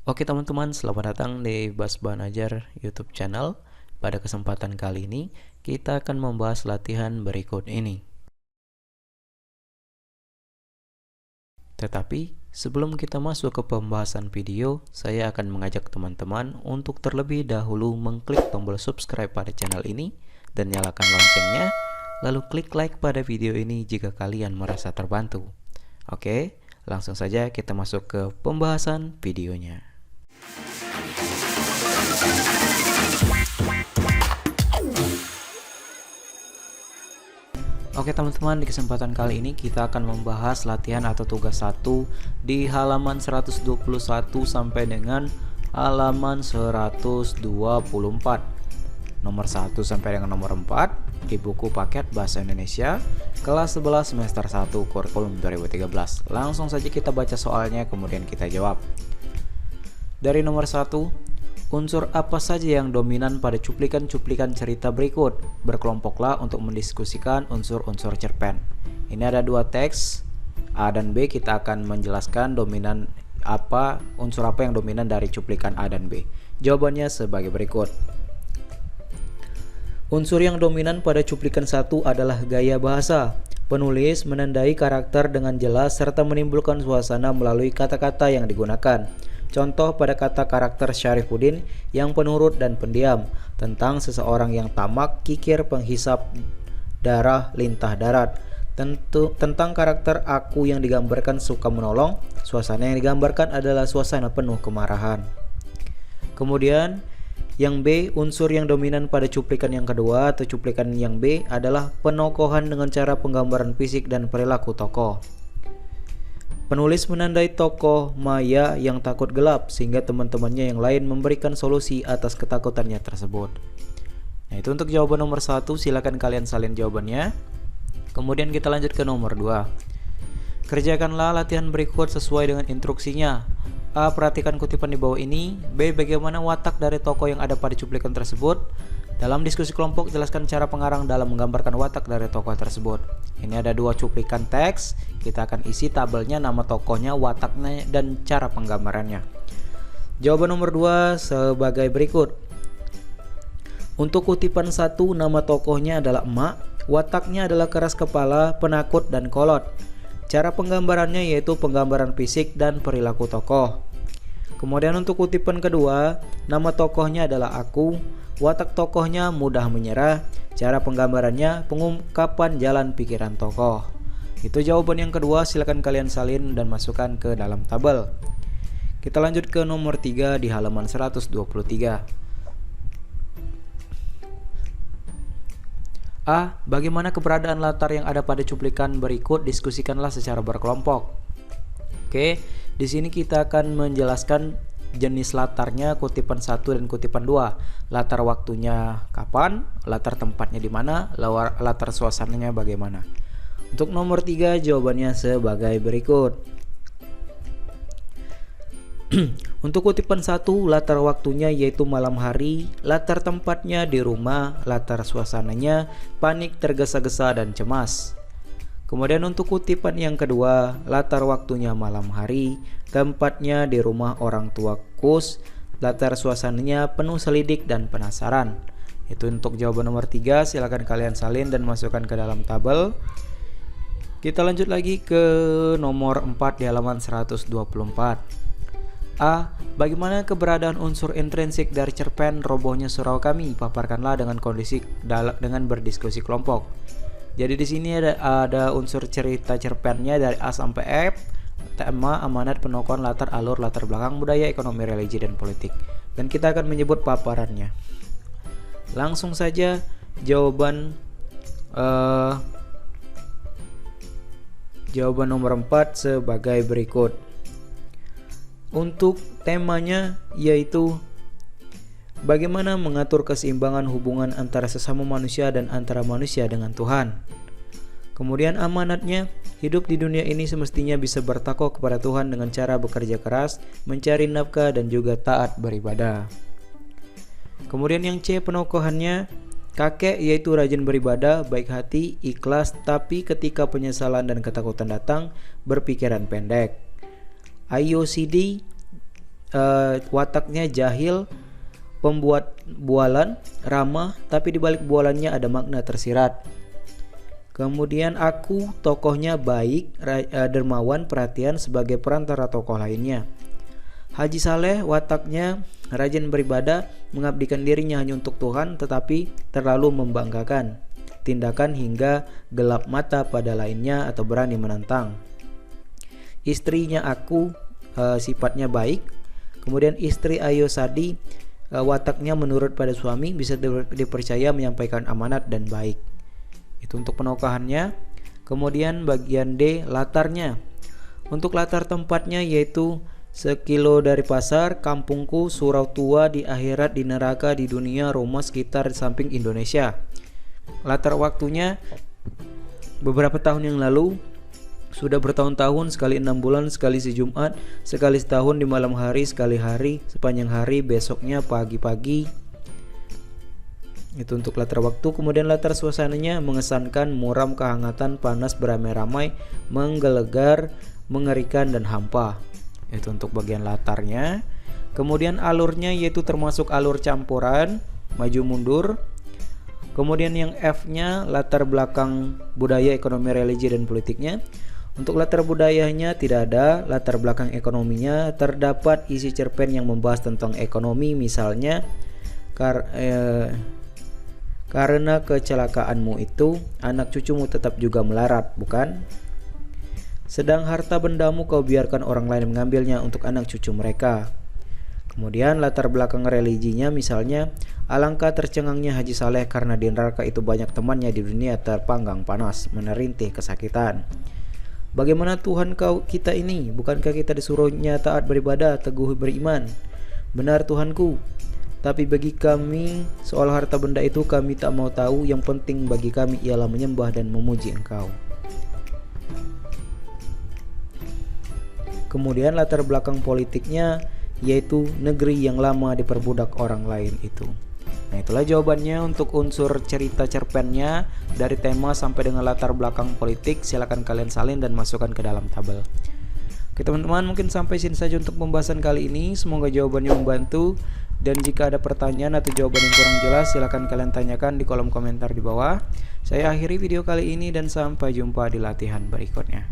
Oke teman-teman, selamat datang di Bas Banajar YouTube channel. Pada kesempatan kali ini, kita akan membahas latihan berikut ini. Tetapi, sebelum kita masuk ke pembahasan video, saya akan mengajak teman-teman untuk terlebih dahulu mengklik tombol subscribe pada channel ini dan nyalakan loncengnya, lalu klik like pada video ini jika kalian merasa terbantu. Oke, langsung saja kita masuk ke pembahasan videonya. Oke teman-teman, di kesempatan kali ini kita akan membahas latihan atau tugas 1 di halaman 121 sampai dengan halaman 124. Nomor 1 sampai dengan nomor 4 di buku paket Bahasa Indonesia kelas 11 semester 1 kurikulum 2013. Langsung saja kita baca soalnya kemudian kita jawab. Dari nomor 1, unsur apa saja yang dominan pada cuplikan-cuplikan cerita berikut? Berkelompoklah untuk mendiskusikan unsur-unsur cerpen. Ini ada dua teks, A dan B. Kita akan menjelaskan dominan apa, unsur apa yang dominan dari cuplikan A dan B. Jawabannya sebagai berikut. Unsur yang dominan pada cuplikan 1 adalah gaya bahasa. Penulis menandai karakter dengan jelas serta menimbulkan suasana melalui kata-kata yang digunakan. Contoh pada kata karakter Syarifuddin yang penurut dan pendiam, tentang seseorang yang tamak, kikir, penghisap darah, lintah darat. Tentang karakter aku yang digambarkan suka menolong, suasana yang digambarkan adalah suasana penuh kemarahan. Kemudian yang B, unsur yang dominan pada cuplikan yang kedua atau cuplikan yang B adalah penokohan dengan cara penggambaran fisik dan perilaku tokoh. Penulis menandai tokoh Maya yang takut gelap sehingga teman-temannya yang lain memberikan solusi atas ketakutannya tersebut. Nah, itu untuk jawaban nomor 1, silakan kalian salin jawabannya. Kemudian kita lanjut ke nomor 2. Kerjakanlah latihan berikut sesuai dengan instruksinya. A. Perhatikan kutipan di bawah ini. B. Bagaimana watak dari tokoh yang ada pada cuplikan tersebut. Dalam diskusi kelompok, jelaskan cara pengarang dalam menggambarkan watak dari tokoh tersebut. Ini ada dua cuplikan teks. Kita akan isi tabelnya, nama tokohnya, wataknya, dan cara penggambarannya. Jawaban nomor 2 sebagai berikut. Untuk kutipan 1, nama tokohnya adalah emak. Wataknya adalah keras kepala, penakut, dan kolot. Cara penggambarannya yaitu penggambaran fisik dan perilaku tokoh. Kemudian untuk kutipan kedua, nama tokohnya adalah aku. Watak tokohnya mudah menyerah. Cara penggambarannya pengungkapan jalan pikiran tokoh. Itu jawaban yang kedua, silakan kalian salin dan masukkan ke dalam tabel. Kita lanjut ke nomor 3 di halaman 123. A. Bagaimana keberadaan latar yang ada pada cuplikan berikut? Diskusikanlah secara berkelompok. Oke, di sini kita akan menjelaskan jenis latarnya, kutipan 1 dan kutipan 2. Latar waktunya kapan, latar tempatnya di mana, latar suasananya bagaimana. Untuk nomor 3 jawabannya sebagai berikut. Untuk kutipan 1, latar waktunya yaitu malam hari, latar tempatnya di rumah, latar suasananya panik, tergesa-gesa, dan cemas. Kemudian untuk kutipan yang kedua, latar waktunya malam hari, tempatnya di rumah orang tua Kus, latar suasananya penuh selidik dan penasaran. Itu untuk jawaban nomor 3, silakan kalian salin dan masukkan ke dalam tabel. Kita lanjut lagi ke nomor 4 di halaman 124. A. Bagaimana keberadaan unsur intrinsik dari cerpen Robohnya Surau Kami? Paparkanlah dengan kondisi dengan berdiskusi kelompok. Jadi di sini ada unsur cerita cerpennya dari A sampai F. Tema, amanat, penokohan, latar, alur, latar belakang, budaya, ekonomi, religi, dan politik. Dan kita akan menyebut paparannya. Langsung saja jawaban nomor 4 sebagai berikut. Untuk temanya yaitu bagaimana mengatur keseimbangan hubungan antara sesama manusia dan antara manusia dengan Tuhan. Kemudian amanatnya, hidup di dunia ini semestinya bisa bertakwa kepada Tuhan dengan cara bekerja keras, mencari nafkah, dan juga taat beribadah. Kemudian yang C, penokohannya, kakek yaitu rajin beribadah, baik hati, ikhlas, tapi ketika penyesalan dan ketakutan datang, berpikiran pendek. IOCD wataknya jahil, pembuat bualan, ramah, tapi di balik bualannya ada makna tersirat. Kemudian aku tokohnya baik, dermawan, perhatian sebagai perantara tokoh lainnya. Haji Saleh wataknya rajin beribadah, mengabdikan dirinya hanya untuk Tuhan, tetapi terlalu membanggakan tindakan hingga gelap mata pada lainnya atau berani menantang. Istrinya aku sifatnya baik. Kemudian istri Ayo Sadi wataknya menurut pada suami, bisa dipercaya, menyampaikan amanat dan baik. Itu untuk penokohannya. Kemudian bagian D, latarnya. Untuk latar tempatnya yaitu sekilo dari pasar, kampungku, surau tua, di akhirat, di neraka, di dunia, Roma, sekitar, di samping Indonesia. Latar waktunya beberapa tahun yang lalu, sudah bertahun-tahun, sekali 6 bulan, sekali sejumat, sekali setahun di malam hari, sekali hari, sepanjang hari, besoknya pagi-pagi. Itu untuk latar waktu. Kemudian latar suasananya mengesankan, muram, kehangatan, panas, beramai-ramai, menggelegar, mengerikan, dan hampa. Itu untuk bagian latarnya. Kemudian alurnya yaitu termasuk alur campuran, maju mundur. Kemudian yang F-nya latar belakang budaya, ekonomi, religi, dan politiknya. Untuk latar budayanya tidak ada, latar belakang ekonominya terdapat isi cerpen yang membahas tentang ekonomi, misalnya karena kecelakaanmu itu anak cucumu tetap juga melarat, bukan? Sedang harta bendamu kau biarkan orang lain mengambilnya untuk anak cucu mereka. Kemudian latar belakang religinya, misalnya alangkah tercengangnya Haji Saleh karena di neraka itu banyak temannya di dunia terpanggang panas, menerintih kesakitan. Bagaimana Tuhan kita ini? Bukankah kita disuruhnya taat beribadah, teguh beriman? Benar Tuhanku, tapi bagi kami soal harta benda itu kami tak mau tahu. Yang penting bagi kami ialah menyembah dan memuji Engkau. Kemudian latar belakang politiknya yaitu negeri yang lama diperbudak orang lain itu. Nah, itulah jawabannya untuk unsur cerita cerpennya dari tema sampai dengan latar belakang politik. Silakan kalian salin dan masukkan ke dalam tabel. Oke teman-teman, mungkin sampai sini saja untuk pembahasan kali ini. Semoga jawabannya membantu. Dan jika ada pertanyaan atau jawaban yang kurang jelas, silakan kalian tanyakan di kolom komentar di bawah. Saya akhiri video kali ini dan sampai jumpa di latihan berikutnya.